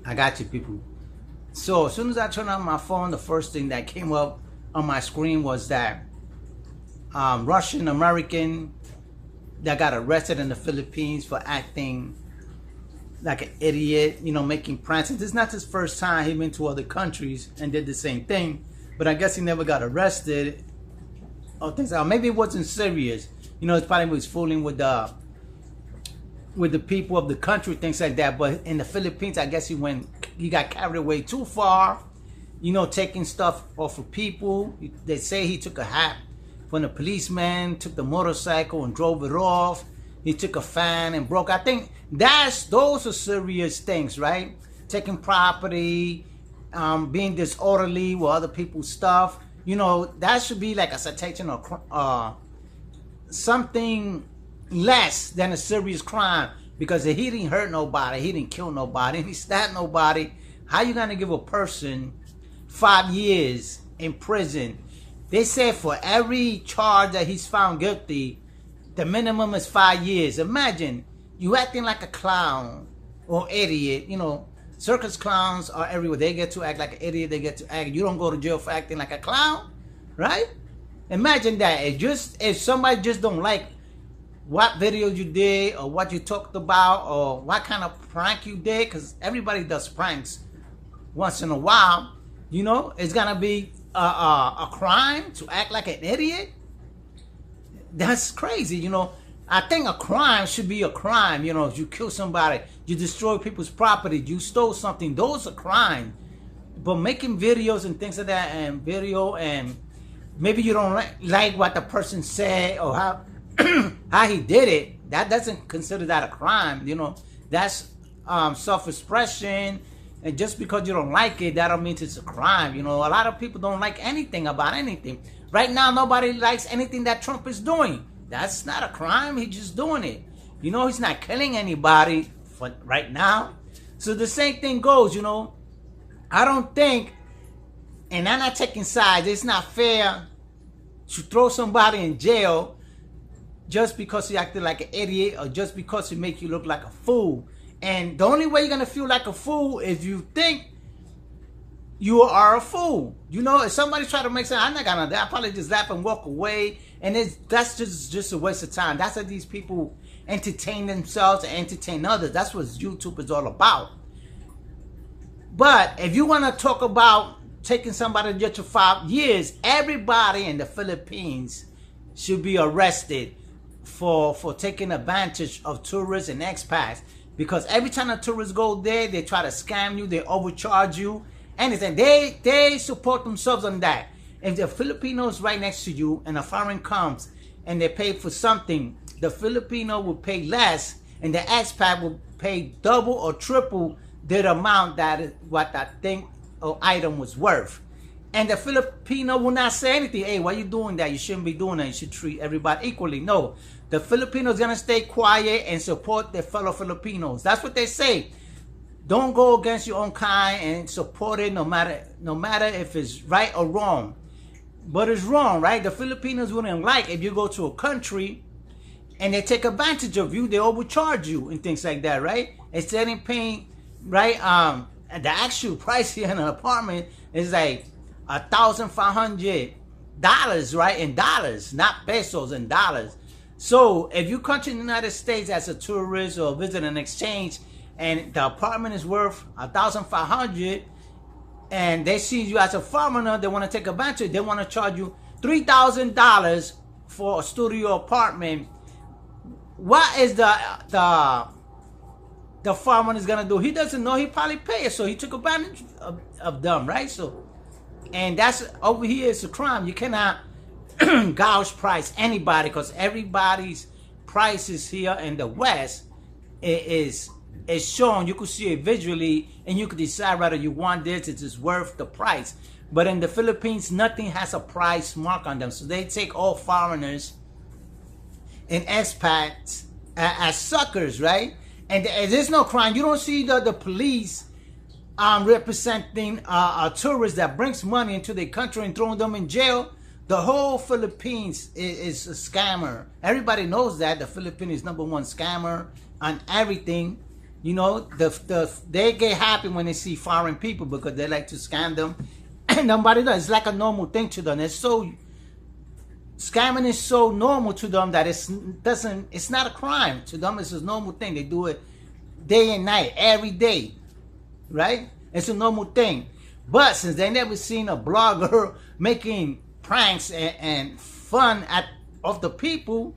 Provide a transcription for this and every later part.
I got you, people. So as soon as I turned on my phone, the first thing that came up on my screen was that Russian American that got arrested in the Philippines for acting like an idiot, you know, making pranks. This is not his first time. He went to other countries and did the same thing, but I guess he never got arrested or things like that. Maybe it wasn't serious. You know, it's probably was fooling with the people of the country, things like that. But in the Philippines, I guess he got carried away too far, you know, taking stuff off of people. They say he took a hat from the policeman, took the motorcycle and drove it off. He took a fan and broke. I think those are serious things, right? Taking property, being disorderly with other people's stuff. You know, that should be like a citation or something less than a serious crime, because if he didn't hurt nobody, he didn't kill nobody, he stabbed nobody, how you gonna give a person 5 years in prison? They said for every charge that he's found guilty, the minimum is 5 years. Imagine you acting like a clown or idiot. You know, circus clowns are everywhere. They get to act like an idiot. They get to act. You don't go to jail for acting like a clown, right? Imagine that. If somebody just don't like what videos you did or what you talked about or what kind of prank you did, because everybody does pranks once in a while, you know, it's gonna be a crime to act like an idiot. That's crazy. You know, I think a crime should be a crime. You know, if you kill somebody, you destroy people's property, you stole something, those are crimes. But making videos and things like that, and maybe you don't like what the person said or how how he did it, that doesn't consider that a crime. You know, that's self-expression. And just because you don't like it, that don't mean it's a crime. You know, a lot of people don't like anything about anything. Right now, nobody likes anything that Trump is doing. That's not a crime. He's just doing it. You know, he's not killing anybody for right now. So the same thing goes, you know. I don't think, and I'm not taking sides, it's not fair to throw somebody in jail just because he acted like an idiot or just because he make you look like a fool. And the only way you're going to feel like a fool is you think you are a fool. You know, if somebody try to make sense, I'm not going to, I'll probably just laugh and walk away. And that's just a waste of time. That's how these people entertain themselves and entertain others. That's what YouTube is all about. But if you want to talk about taking somebody to jail for 5 years, everybody in the Philippines should be arrested for taking advantage of tourists and expats. Because every time a tourist go there, they try to scam you, they overcharge you, anything. They support themselves on that. If the Filipinos right next to you and a foreign comes and they pay for something, the Filipino will pay less and the expat will pay double or triple the amount what that thing or item was worth. And the Filipino will not say anything. Hey, why are you doing that? You shouldn't be doing that. You should treat everybody equally. No. The Filipinos gonna stay quiet and support their fellow Filipinos. That's what they say. Don't go against your own kind and support it no matter if it's right or wrong. But it's wrong, right? The Filipinos wouldn't like if you go to a country and they take advantage of you, they overcharge you and things like that, right? Instead of paying, right? The actual price here in an apartment is like $1,500, right? In dollars, not pesos, in dollars. So if you come to the United States as a tourist or visit an exchange and the apartment is worth $1,500 and they see you as a foreigner, they want to take advantage, they want to charge you $3,000 for a studio apartment. What is the foreigner is going to do? He doesn't know, he probably pay it, so he took advantage of them, right? So, and that's over here, it's a crime. You cannot gouge price anybody because everybody's prices here in the West is shown. You could see it visually and you could decide whether you want this, it is worth the price. But in the Philippines, nothing has a price mark on them, so they take all foreigners and expats as suckers, right? And there's no crime. You don't see the police representing a tourist that brings money into their country and throwing them in jail. The whole Philippines is a scammer. Everybody knows that the Philippines is #1 scammer on everything. You know, they get happy when they see foreign people because they like to scam them. And nobody does. It's like a normal thing to them. Scamming is so normal to them that it's not a crime. To them, it's a normal thing. They do it day and night, every day. Right? It's a normal thing. But since they never seen a blogger making pranks and fun of the people,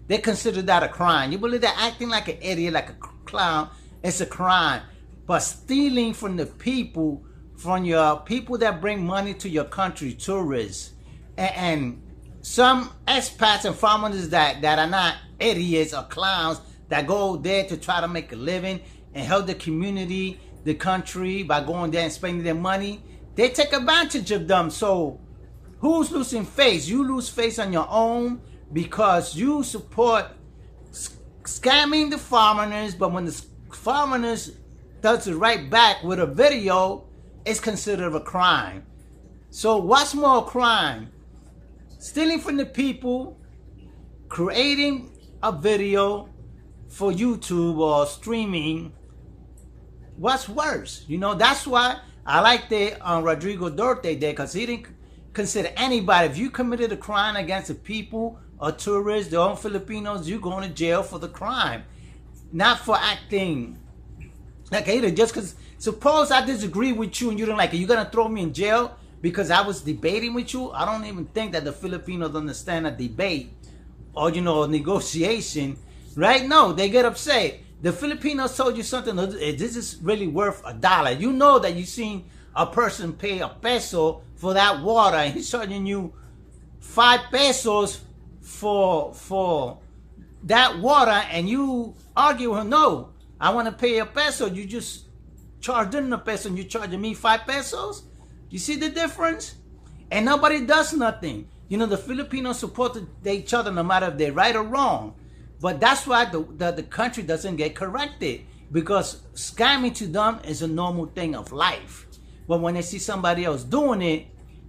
they consider that a crime. You believe they're acting like an idiot, like a clown, it's a crime. But stealing from the people, from your people that bring money to your country, tourists, and some expats and foreigners that are not idiots or clowns that go there to try to make a living and help the community, the country, by going there and spending their money, they take advantage of them. So who's losing face? You lose face on your own because you support scamming the foreigners, but when the foreigners does it right back with a video, it's considered a crime. So what's more crime? Stealing from the people, creating a video for YouTube or streaming. What's worse? You know, that's why I like the Rodrigo Duterte there, because he didn't consider anybody. If you committed a crime against the people or tourists, their own Filipinos, you're going to jail for the crime. Not for acting like a hater. Just because, suppose I disagree with you and you don't like it, you're going to throw me in jail because I was debating with you? I don't even think that the Filipinos understand a debate or, you know, negotiation, right? No, they get upset. The Filipinos told you something, this is really worth $1. You know that you seen a person pay $1 for that water and he's charging you 5 pesos for that water, and you argue with him, no, I want to pay $1. You just charged them $1 and you're charging me 5 pesos? You see the difference? And nobody does nothing. You know, the Filipinos support each other no matter if they're right or wrong. But that's why the country doesn't get corrected, because scamming to them is a normal thing of life. But when they see somebody else doing it,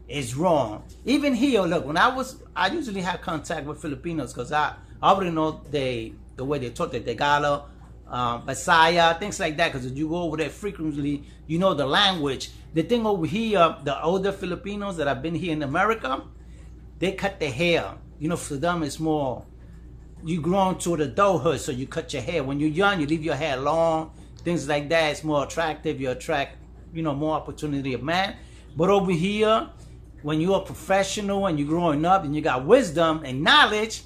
it's wrong. Even here, look, when I usually have contact with Filipinos because I already know the way they talk, the Tagalog, Bisaya, things like that, because if you go over there frequently, you know the language. The thing over here, the older Filipinos that have been here in America, they cut their hair. You know, for them it's more, you grown to the adulthood, so you cut your hair. When you're young, you leave your hair long, things like that. It's more attractive. You attract, you know, more opportunity of man. But over here, when you're a professional and you're growing up and you got wisdom and knowledge,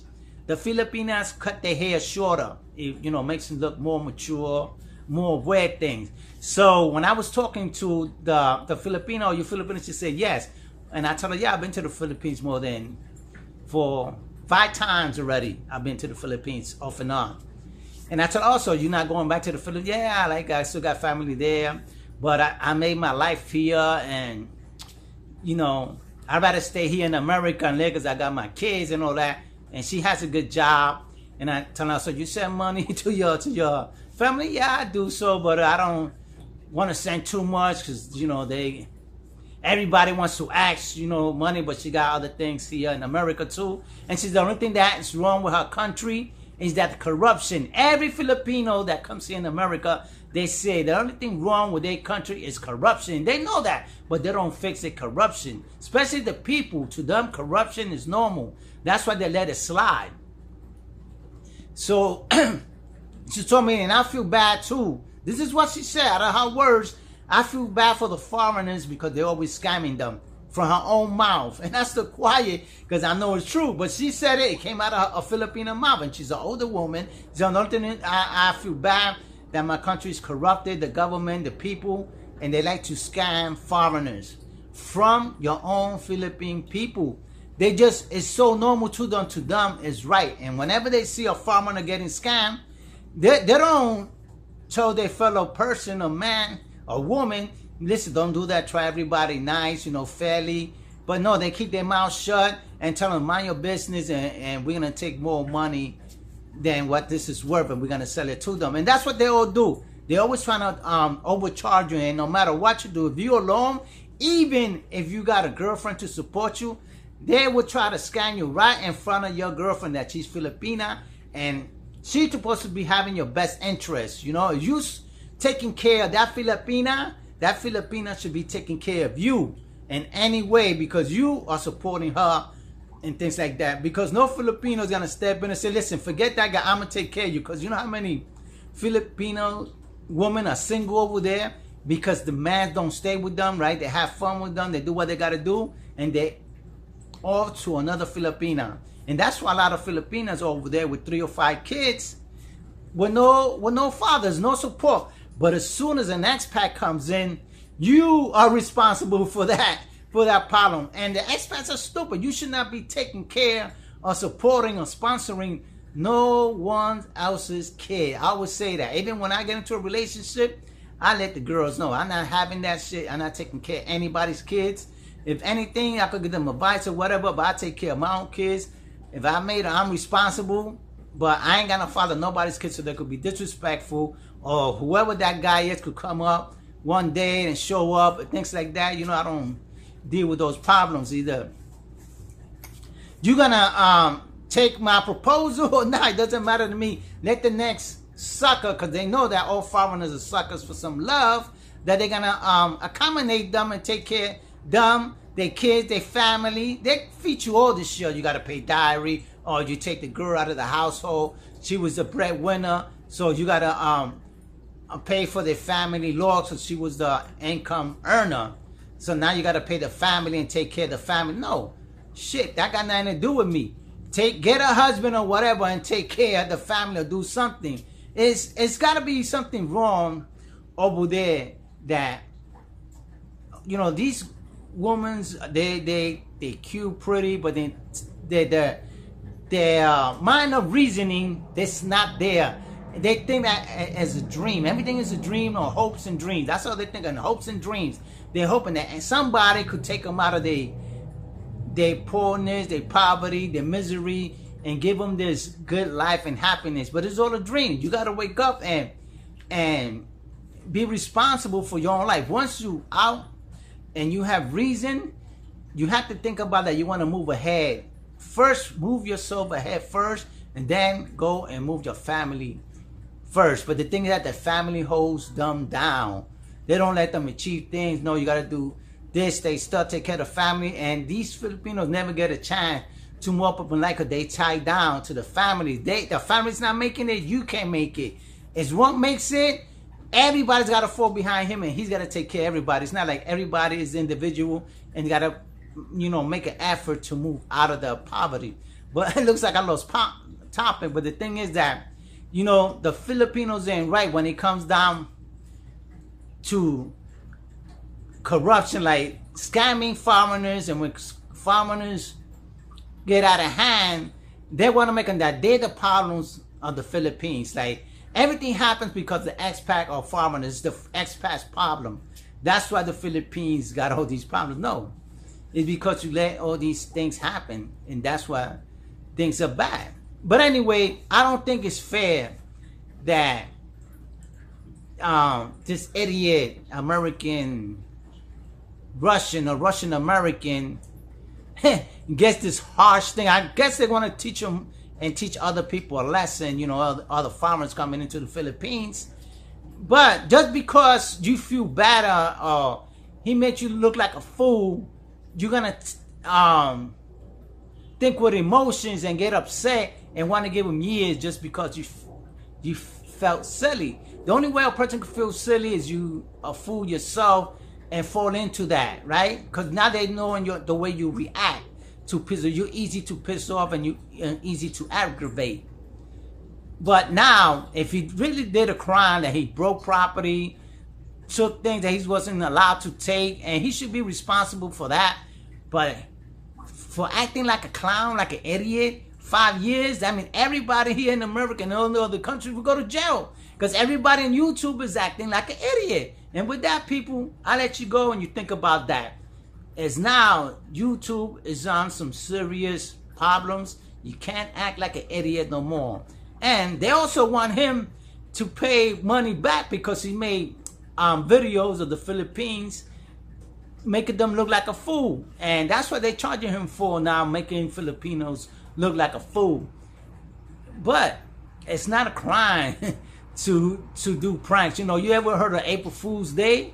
the Filipinas cut their hair shorter. It, you know, makes them look more mature, more aware of things. So when I was talking to the Filipino, you Filipinos, she said yes. And I told her, yeah, I've been to the Philippines more than 5 times already. I've been to the Philippines off and on. And I told her also, you're not going back to the Philippines? Yeah, I still got family there. But I made my life here, and, you know, I'd rather stay here in America and live because I got my kids and all that. And she has a good job. And I tell her, so you send money to your family? Yeah, I do so, but I don't want to send too much because, you know, everybody wants to ask, you know, money, but she got other things here in America too. And she's the only thing that is wrong with her country is that corruption. Every Filipino that comes here in America, they say the only thing wrong with their country is corruption. They know that, but they don't fix the corruption. Especially the people. To them, corruption is normal. That's why they let it slide. So she told me, and I feel bad too. This is what she said out of her words. I feel bad for the foreigners because they're always scamming them from her own mouth. And that's the quiet, because I know it's true. But she said it came out of a Filipino mouth, and she's an older woman. So the only thing I feel bad that my country is corrupted, the government, the people, and they like to scam foreigners from your own Philippine people. They just, it's so normal to them it's right. And whenever they see a foreigner getting scammed, they don't tell their fellow person or man or woman, listen, don't do that, try everybody nice, you know, fairly. But no, they keep their mouth shut and tell them, mind your business, and we're going to take more money than what this is worth, and we're going to sell it to them. And that's what they all do. They always trying to overcharge you, and no matter what you do, if you're alone, even if you got a girlfriend to support you, they will try to scam you right in front of your girlfriend that she's Filipina, and she's supposed to be having your best interest. You know, taking care of that Filipina should be taking care of you in any way because you are supporting her and things like that. Because no Filipino is gonna step in and say, listen, forget that guy, I'm gonna take care of you. Because you know how many Filipino women are single over there because the man don't stay with them, right? They have fun with them, they do what they gotta do, and they off to another Filipina. And that's why a lot of Filipinas over there with 3 or 5 kids with no fathers, no support. But as soon as an expat comes in, you are responsible for that problem. And the expats are stupid. You should not be taking care or supporting or sponsoring no one else's kid. I would say that. Even when I get into a relationship, I let the girls know. I'm not having that shit. I'm not taking care of anybody's kids. If anything, I could give them advice or whatever, but I take care of my own kids. If I made her, I'm responsible. But I ain't gonna father nobody's kids so they could be disrespectful, or whoever that guy is could come up one day and show up and things like that. You know, I don't deal with those problems either. You gonna take my proposal or not? It doesn't matter to me. Let the next sucker, because they know that all foreigners are suckers for some love, that they're gonna accommodate them and take care of them, their kids, their family. They feed you all this shit. You gotta pay dowry, or you take the girl out of the household. She was the breadwinner, so you gotta pay for their family law, so she was the income earner. So now you gotta pay the family and take care of the family. No, shit, that got nothing to do with me. Get a husband or whatever and take care of the family or do something. It's gotta be something wrong over there that, you know, these women, they cute, pretty, but then their mind of reasoning, that's not there. They think that as a dream. Everything is a dream or hopes and dreams. That's all they think of, hopes and dreams. They're hoping that somebody could take them out of their poorness, their poverty, their misery, and give them this good life and happiness. But it's all a dream. You got to wake up and be responsible for your own life. Once you out and you have reason, you have to think about that. You want to move ahead. First, move yourself ahead first, and then go and move your family first. But the thing is that the family holds them down. They don't let them achieve things. No, you got to do this. They start take care of the family. And these Filipinos never get a chance to move up in life because they tie down to the family. The family's not making it. You can't make it. It's what makes it. Everybody's got to fall behind him, and he's got to take care of everybody. It's not like everybody is individual and you got to, you know, make an effort to move out of the poverty. But it looks like I lost topic. But the thing is that, you know, the Filipinos ain't right when it comes down to corruption, like scamming foreigners. And when foreigners get out of hand, they want to make them that they're the problems of the Philippines. Like, everything happens because the expat or foreigners, the expat's problem. That's why the Philippines got all these problems. No, it's because you let all these things happen, and that's why things are bad. But anyway, I don't think it's fair that this idiot American Russian or Russian American gets this harsh thing. I guess they want to teach them and teach other people a lesson, you know, other farmers coming into the Philippines. But just because you feel bad or he made you look like a fool, you're gonna think with emotions and get upset and want to give him years just because you felt silly. The only way a person can feel silly is you fool yourself and fall into that, right? Because now they know the way you react to piss. You're easy to piss off and you easy to aggravate. But now, if he really did a crime, that he broke property, took things that he wasn't allowed to take, and he should be responsible for that. But for acting like a clown, like an idiot, 5 years, I mean, everybody here in America and all the other countries will go to jail. Because everybody on YouTube is acting like an idiot. And with that, people, I let you go and you think about that. As now, YouTube is on some serious problems. You can't act like an idiot no more. And they also want him to pay money back because he made videos of the Philippines making them look like a fool. And that's what they're charging him for now, making Filipinos look like a fool. But it's not a crime to do pranks. You know, you ever heard of April Fool's Day?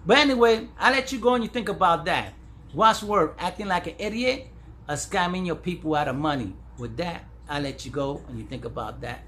But anyway, I let you go and you think about that. What's worse, acting like an idiot or scamming your people out of money? With that, I let you go and you think about that.